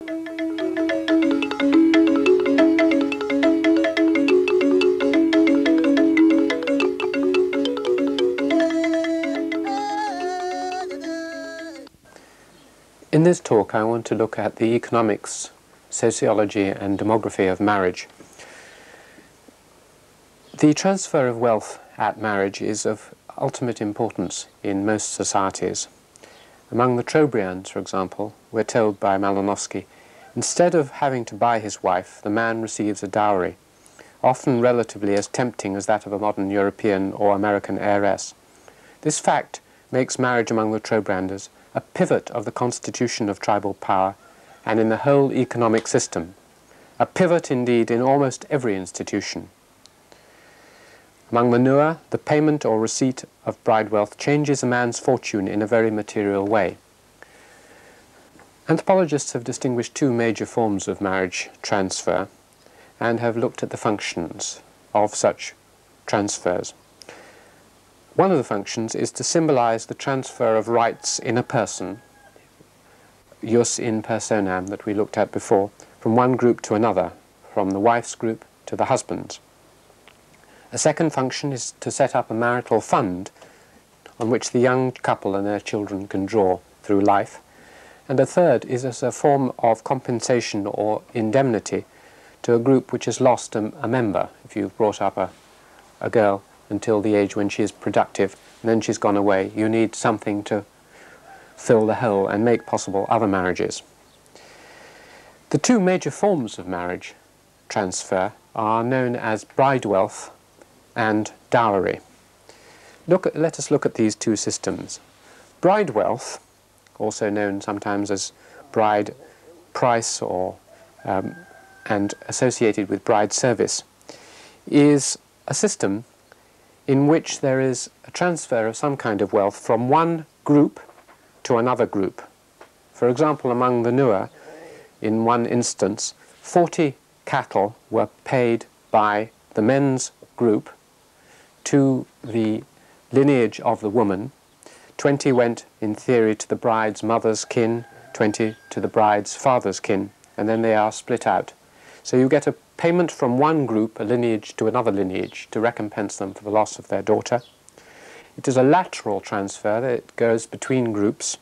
In this talk, I want to look at the economics, sociology and demography of marriage. The transfer of wealth at marriage is of ultimate importance in most societies. Among the Trobriands, for example, we're told by Malinowski, instead of having to buy his wife, the man receives a dowry, often relatively as tempting as that of a modern European or American heiress. This fact makes marriage among the Trobrianders a pivot of the constitution of tribal power and in the whole economic system, a pivot indeed in almost every institution. Among the Nua, the payment or receipt of bride wealth changes a man's fortune in a very material way. Anthropologists have distinguished two major forms of marriage transfer and have looked at the functions of such transfers. One of the functions is to symbolize the transfer of rights in a person, jus in personam, that we looked at before, from one group to another, from the wife's group to the husband's. A second function is to set up a marital fund on which the young couple and their children can draw through life. And a third is as a form of compensation or indemnity to a group which has lost a member. If you've brought up a girl until the age when she is productive, and then she's gone away, you need something to fill the hole and make possible other marriages. The two major forms of marriage transfer are known as bridewealth and dowry. Let us look at these two systems. Bridewealth, also known sometimes as bride price or and associated with bride service, is a system in which there is a transfer of some kind of wealth from one group to another group. For example, among the Nua, in one instance, 40 cattle were paid by the men's group to the lineage of the woman. 20 went, in theory, to the bride's mother's kin, 20 to the bride's father's kin, and then they are split out. So you get a payment from one group, a lineage, to another lineage, to recompense them for the loss of their daughter. It is a lateral transfer that goes between groups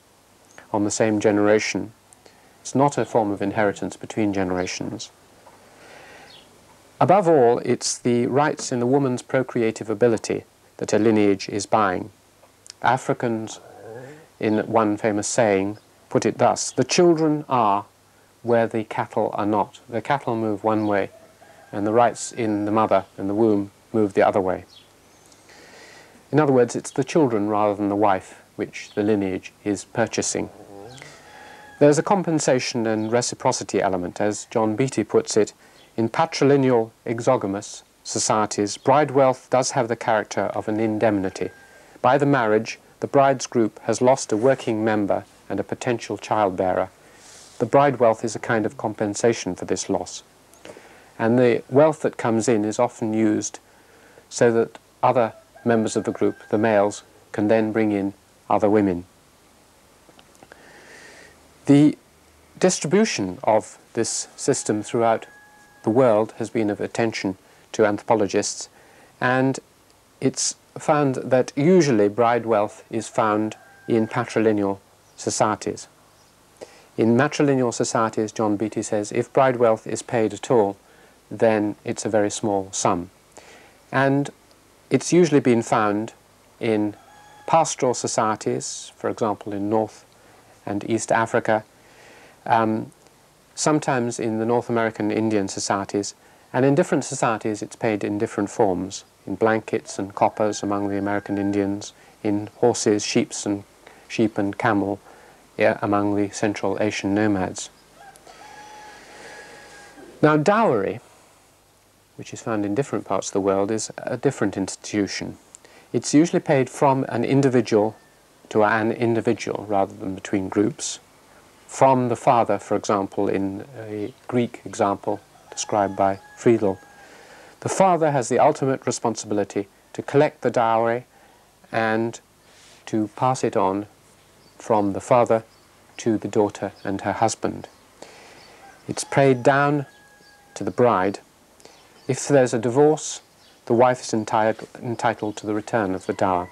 on the same generation. It's not a form of inheritance between generations. Above all, it's the rights in the woman's procreative ability that a lineage is buying. Africans, in one famous saying, put it thus: the children are where the cattle are not. The cattle move one way, and the rights in the mother and the womb move the other way. In other words, it's the children rather than the wife which the lineage is purchasing. There's a compensation and reciprocity element, as John Beattie puts it. In patrilineal exogamous societies, bride wealth does have the character of an indemnity. By the marriage, the bride's group has lost a working member and a potential childbearer. The bride wealth is a kind of compensation for this loss. And the wealth that comes in is often used so that other members of the group, the males, can then bring in other women. The distribution of this system throughout the world has been of attention to anthropologists, and it's found that usually bride wealth is found in patrilineal societies. In matrilineal societies, John Beattie says, if bride wealth is paid at all, then it's a very small sum. And it's usually been found in pastoral societies, for example in North and East Africa, sometimes in the North American Indian societies, and in different societies it's paid in different forms, in blankets and coppers among the American Indians, in horses, sheep and camel among the Central Asian nomads. Now dowry, which is found in different parts of the world, is a different institution. It's usually paid from an individual to an individual rather than between groups. From the father, for example, in a Greek example described by Friedel, the father has the ultimate responsibility to collect the dowry and to pass it on from the father to the daughter and her husband. It's paid down to the bride. If there's a divorce, the wife is entitled to the return of the dower.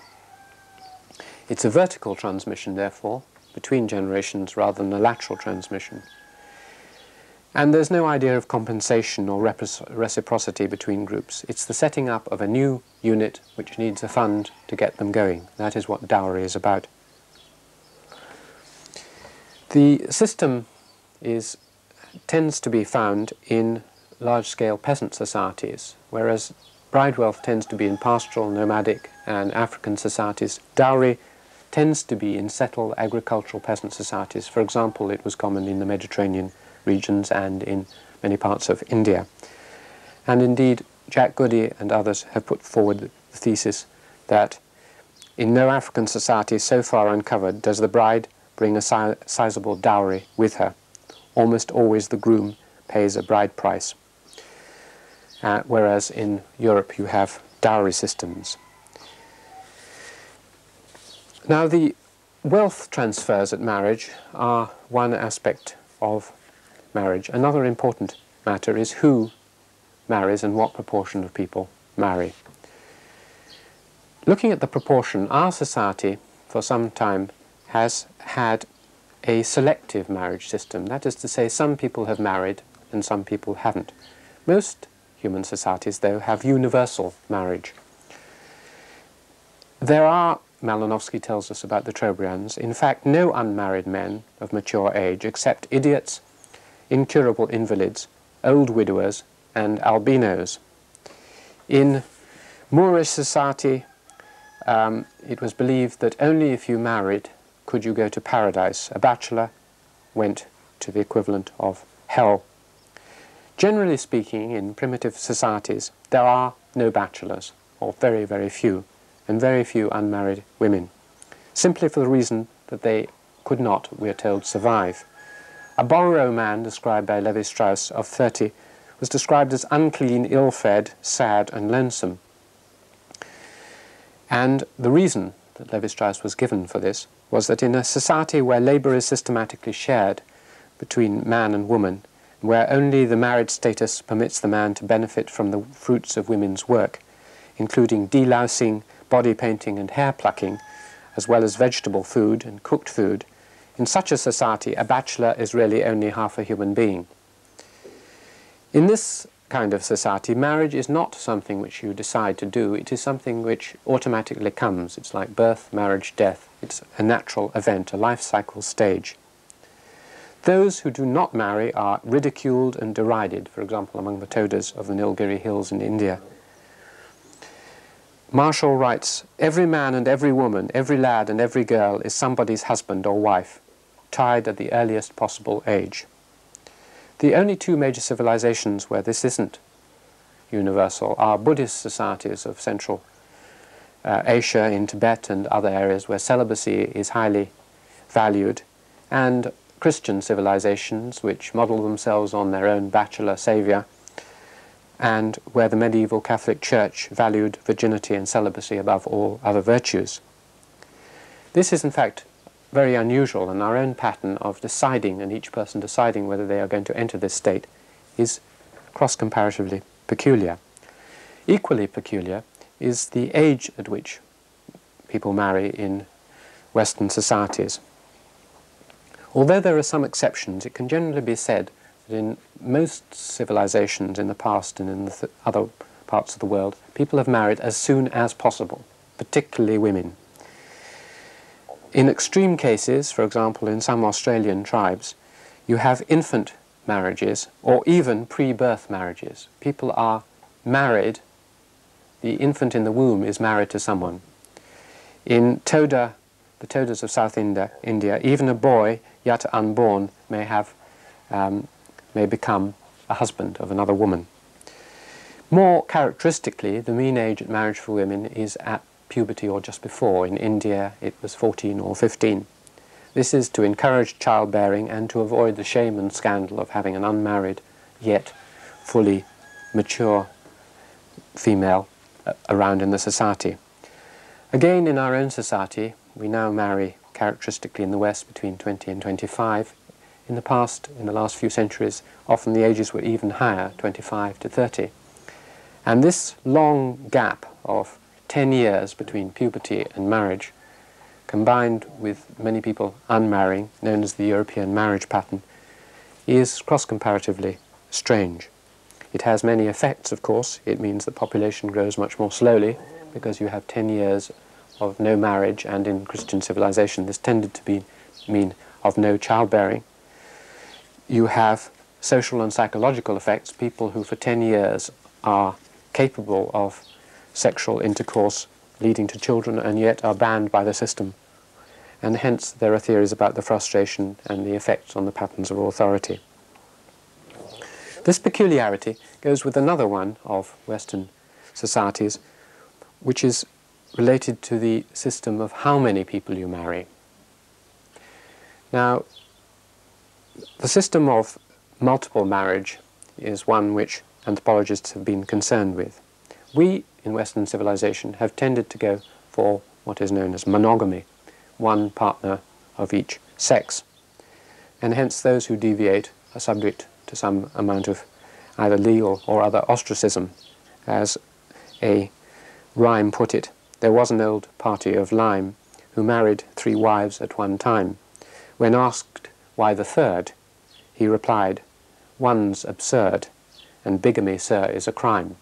It's a vertical transmission, therefore, between generations rather than a lateral transmission. And there's no idea of compensation or reciprocity between groups. It's the setting up of a new unit which needs a fund to get them going. That is what dowry is about. The system tends to be found in large-scale peasant societies, whereas Bridewealth tends to be in pastoral, nomadic and African societies. Dowry tends to be in settled agricultural peasant societies. For example, it was common in the Mediterranean regions and in many parts of India. And indeed, Jack Goody and others have put forward the thesis that in no African society so far uncovered does the bride bring a sizable dowry with her. Almost always the groom pays a bride price, whereas in Europe you have dowry systems. Now, the wealth transfers at marriage are one aspect of marriage. Another important matter is who marries and what proportion of people marry. Looking at the proportion, our society for some time has had a selective marriage system. That is to say, some people have married and some people haven't. Most human societies, though, have universal marriage. There are, Malinowski tells us about the Trobriands, in fact no unmarried men of mature age except idiots, incurable invalids, old widowers and albinos. In Moorish society it was believed that only if you married could you go to paradise. A bachelor went to the equivalent of hell. Generally speaking, in primitive societies there are no bachelors, or very, very few, and very few unmarried women, simply for the reason that they could not, we are told, survive. A Borrow man, described by Levi-Strauss, of 30, was described as unclean, ill-fed, sad and lonesome. And the reason that Levi-Strauss was given for this was that in a society where labour is systematically shared between man and woman, where only the married status permits the man to benefit from the fruits of women's work, including delousing, body painting and hair plucking, as well as vegetable food and cooked food, in such a society a bachelor is really only half a human being. In this kind of society, marriage is not something which you decide to do, it is something which automatically comes. It's like birth, marriage, death. It's a natural event, a life cycle stage. Those who do not marry are ridiculed and derided, for example among the Todas of the Nilgiri Hills in India. Marshall writes, "Every man and every woman, every lad and every girl is somebody's husband or wife, tied at the earliest possible age." The only two major civilizations where this isn't universal are Buddhist societies of Central Asia, in Tibet and other areas where celibacy is highly valued, and Christian civilizations which model themselves on their own bachelor saviour, and where the medieval Catholic Church valued virginity and celibacy above all other virtues. This is in fact very unusual, and our own pattern of deciding, and each person deciding whether they are going to enter this state, is cross-comparatively peculiar. Equally peculiar is the age at which people marry in Western societies. Although there are some exceptions, it can generally be said that in most civilizations in the past and in the other parts of the world, people have married as soon as possible, particularly women. In extreme cases, for example in some Australian tribes, you have infant marriages or even pre-birth marriages. People are married, the infant in the womb is married to someone. In Toda, the Todas of South India, even a boy yet unborn may become a husband of another woman. More characteristically, the mean age at marriage for women is at puberty or just before. In India it was 14 or 15. This is to encourage childbearing and to avoid the shame and scandal of having an unmarried yet fully mature female around in the society. Again, in our own society we now marry characteristically in the West between 20 and 25. in the past, in the last few centuries, often the ages were even higher, 25 to 30. And this long gap of 10 years between puberty and marriage, combined with many people unmarrying, known as the European marriage pattern, is cross-comparatively strange. It has many effects, of course. It means that population grows much more slowly because you have 10 years of no marriage, and in Christian civilization this tended to mean of no childbearing. You have social and psychological effects, people who for 10 years are capable of sexual intercourse leading to children and yet are banned by the system. And hence there are theories about the frustration and the effects on the patterns of authority. This peculiarity goes with another one of Western societies, which is related to the system of how many people you marry. Now, the system of multiple marriage is one which anthropologists have been concerned with. We, in Western civilization, have tended to go for what is known as monogamy, one partner of each sex, and hence those who deviate are subject to some amount of either legal or other ostracism. As a rhyme put it, there was an old party of Lyme who married 3 wives at one time. When asked why the third, he replied, "One's absurd, and bigamy, sir, is a crime."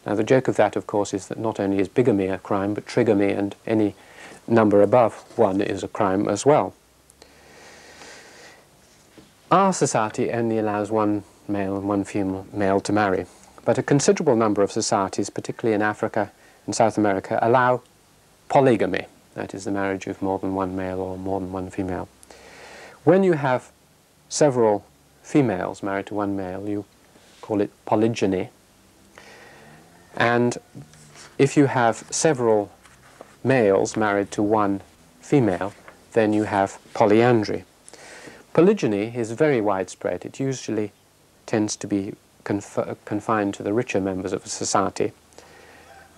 Now the joke of that, of course, is that not only is bigamy a crime, but trigamy and any number above 1 is a crime as well. Our society only allows 1 male and 1 female to marry, but a considerable number of societies, particularly in Africa and South America, allow polygamy, that is the marriage of more than 1 male or more than 1 female. When you have several females married to 1 male, you call it polygyny, and if you have several males married to 1 female, then you have polyandry. Polygyny is very widespread. It usually tends to be confined to the richer members of a society,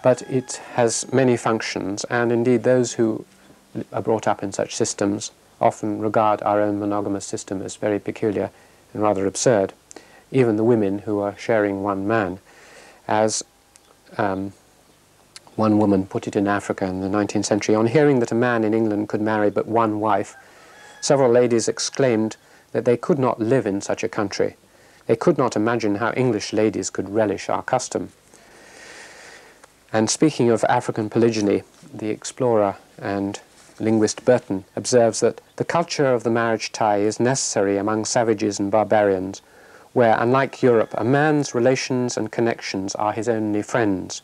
but it has many functions, and indeed those who are brought up in such systems often regard our own monogamous system as very peculiar and rather absurd. Even the women who are sharing 1 man. As one woman put it in Africa in the 19th century, on hearing that a man in England could marry but 1 wife, several ladies exclaimed that they could not live in such a country. They could not imagine how English ladies could relish our custom. And speaking of African polygyny, the explorer and linguist Burton observes that the culture of the marriage tie is necessary among savages and barbarians, where, unlike Europe, a man's relations and connections are his only friends,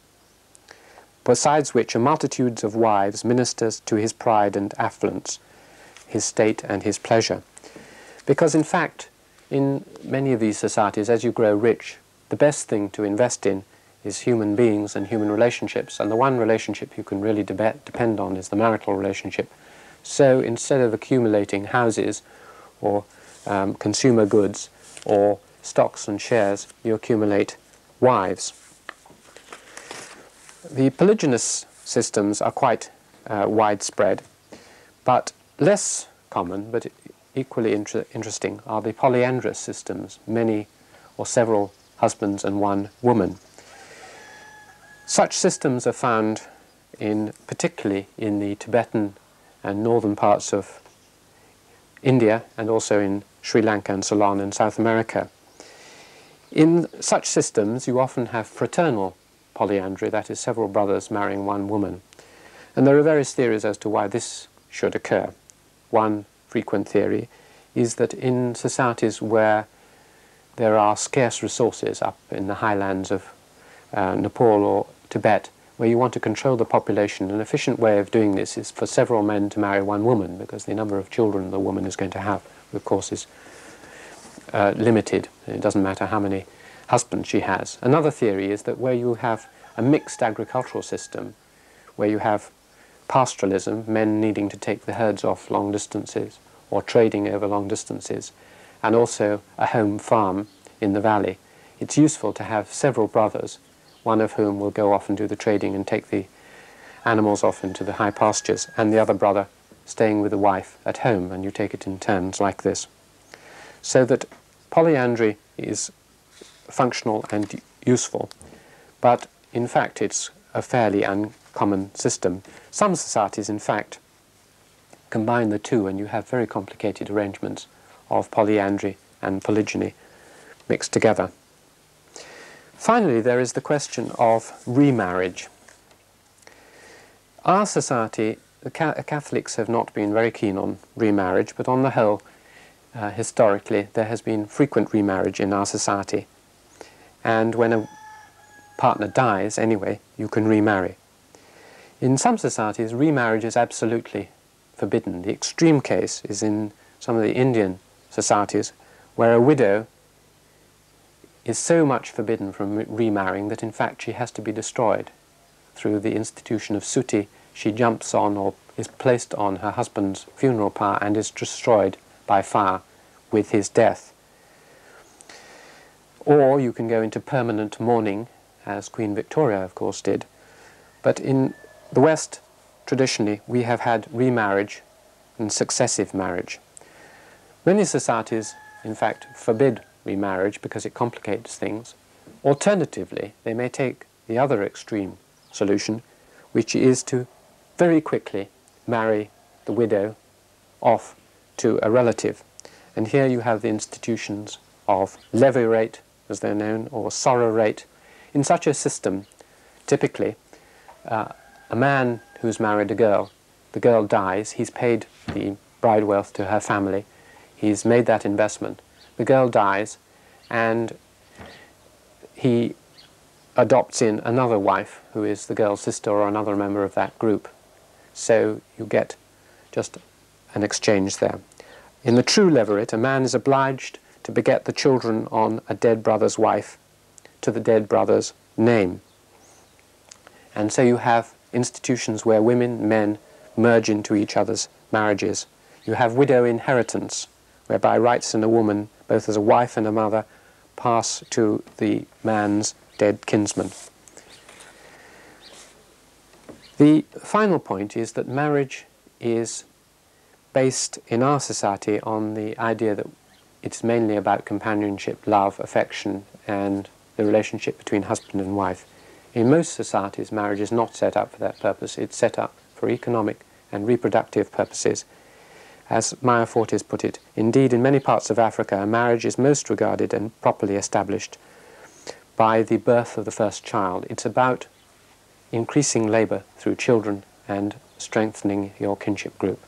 besides which a multitude of wives ministers to his pride and affluence, his state and his pleasure. Because in fact, in many of these societies, as you grow rich, the best thing to invest in is human beings and human relationships, and the one relationship you can really depend on is the marital relationship. So instead of accumulating houses or consumer goods or stocks and shares, you accumulate wives. The polygynous systems are quite widespread, but less common, but equally interesting, are the polyandrous systems, many or several husbands and 1 woman. Such systems are found particularly in the Tibetan and northern parts of India, and also in Sri Lanka and Ceylon in South America. In such systems you often have fraternal polyandry, that is several brothers marrying 1 woman. And there are various theories as to why this should occur. One frequent theory is that in societies where there are scarce resources up in the highlands of Nepal or Tibet, where you want to control the population, an efficient way of doing this is for several men to marry 1 woman, because the number of children the woman is going to have, of course, is limited. It doesn't matter how many husbands she has. Another theory is that where you have a mixed agricultural system, where you have pastoralism, men needing to take the herds off long distances or trading over long distances, and also a home farm in the valley, it's useful to have several brothers, one of whom will go off and do the trading and take the animals off into the high pastures, and the other brother staying with the wife at home, and you take it in turns like this. So that polyandry is functional and useful, but in fact it's a fairly uncommon system. Some societies, in fact, combine the two, and you have very complicated arrangements of polyandry and polygyny mixed together. Finally, there is the question of remarriage. Our society, the Catholics have not been very keen on remarriage, but on the whole, historically, there has been frequent remarriage in our society. And when a partner dies, anyway, you can remarry. In some societies, remarriage is absolutely forbidden. The extreme case is in some of the Indian societies, where a widow is so much forbidden from remarrying that in fact she has to be destroyed. Through the institution of suti, she jumps on or is placed on her husband's funeral pyre and is destroyed by fire with his death. Or you can go into permanent mourning, as Queen Victoria of course did. But in the West, traditionally, we have had remarriage and successive marriage. Many societies, in fact, forbid remarriage because it complicates things. Alternatively, they may take the other extreme solution, which is to very quickly marry the widow off to a relative. And here you have the institutions of levirate, as they're known, or sororate. In such a system, typically, a man who's married a girl, the girl dies, he's paid the bride wealth to her family, he's made that investment, the girl dies, and he adopts in another wife who is the girl's sister or another member of that group. So you get just an exchange there. In the true levirate, a man is obliged to beget the children on a dead brother's wife to the dead brother's name. And so you have institutions where women, men merge into each other's marriages. You have widow inheritance, whereby rights in a woman, both as a wife and a mother, pass to the man's dead kinsman. The final point is that marriage is based in our society on the idea that it's mainly about companionship, love, affection, and the relationship between husband and wife. In most societies, marriage is not set up for that purpose. It's set up for economic and reproductive purposes. As Maya Fortes put it, indeed, in many parts of Africa, a marriage is most regarded and properly established by the birth of the first child. It's about increasing labour through children and strengthening your kinship group.